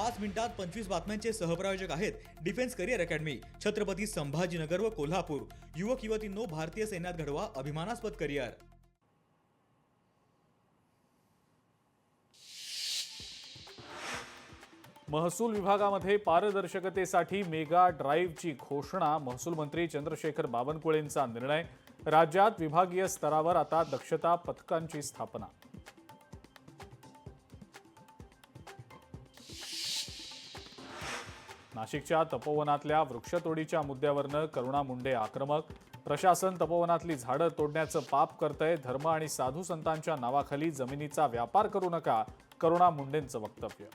5 मिनिटात 25 बातम्यांचे सहप्रायोजक आहेत defence career academy, Chhatrapati Sambhajinagar व कोल्हापूर। युवक युवतींनो, भारतीय सैन्यात घडवा अभिमानास्पद करिअर। महसूल विभागामध्ये पारदर्शकतेसाठी मेगा ड्राईव्हची घोषणा। महसूल मंत्री चंद्रशेखर बावनकुळेंचा निर्णय। राज्यात विभागीय स्तरावर आता दक्षता पथकांची स्थापना। नाशिकच्या तपोवनातल्या वृक्षतोडीच्या मुद्द्यावरनं करुणा मुंडे आक्रमक। प्रशासन तपोवनातली झाडं तोडण्याचं पाप करतंय। धर्म आणि साधू संतांच्या नावाखाली जमिनीचा व्यापार करू नका, करुणा मुंडेंचं वक्तव्य।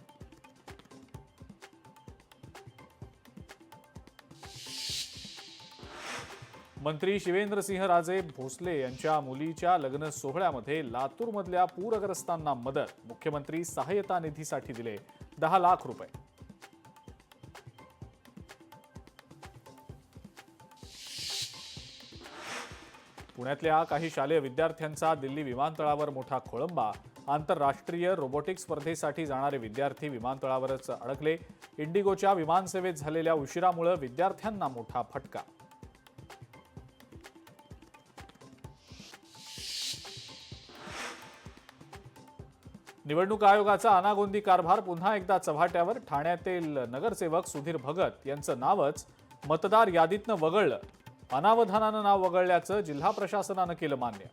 मंत्री शिवेंद्रसिंहराजे भोसले यांच्या मुलीच्या लग्न सोहळ्यामध्ये लातूरमधल्या पूरग्रस्तांना मदत। मुख्यमंत्री सहाय्यता निधीसाठी दिले 10 लाख रुपये। पुण्यातल्या काही शालेय विद्यार्थ्यांचा दिल्ली विमानतळावर मोठा खोळंबा। आंतरराष्ट्रीय रोबोटिक्स स्पर्धेसाठी जाणारे विद्यार्थी विमानतळावरच अडकले। इंडिगोच्या विमानसेवेत झालेल्या उशिरामुळे विद्यार्थ्यांना मोठा फटका। निवडणूक आयोगाचा अनागोंदी कारभार पुन्हा एकदा चव्हाट्यावर। ठाण्यातील नगरसेवक सुधीर भगत यांचं नावच मतदार यादीतनं वगळलं। अनावधानानं नाव वगळल्याचं जिल्हा प्रशासनानं केलं मान्य।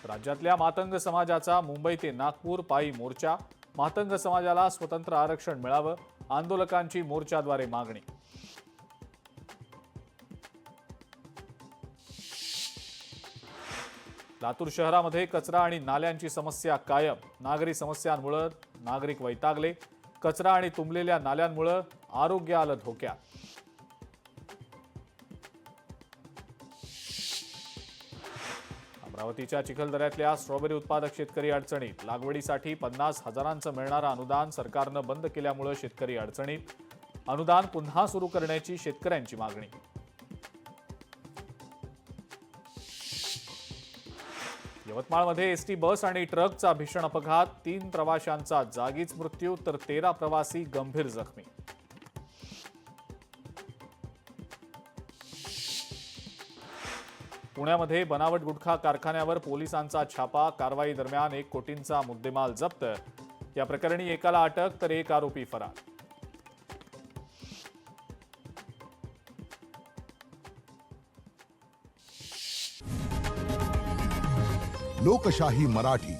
राज्यातल्या मातंग समाजाचा मुंबई ते नागपूर पायी मोर्चा। मातंग समाजाला स्वतंत्र आरक्षण मिळावं, आंदोलकांची मोर्चाद्वारे मागणी। लातूर शहरामध्ये कचरा आणि नाल्यांची समस्या कायम। नागरी समस्यांमुळे नागरिक वैतागले। कचरा आणि तुंबलेल्या नाल्यांमुळे आरोग्य आलं धोक्यात। अमरावतीच्या चिखलदऱ्यातल्या स्ट्रॉबेरी उत्पादक शेतकरी अडचणीत। लागवडीसाठी 50,000चं मिळणारं अनुदान सरकारनं बंद केल्यामुळे शेतकरी अडचणीत। अनुदान पुन्हा सुरू करण्याची शेतकऱ्यांची मागणी। यवतमाळमध्ये एसटी बस आणि ट्रकचा भीषण अपघात। 3 प्रवाशांचा जागीच मृत्यू तर 13 प्रवासी गंभीर जखमी। पुण्यामध्ये बनावट गुटखा कारखान्यावर पोलिसांचा छापा। कारवाई दरम्यान 1 कोटींचा मुद्देमाल जप्त। या प्रकरणी एकाला अटक तर 1 आरोपी फरार। लोकशाही मराठी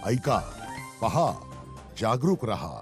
ऐका, पहा, जागरूक रहा।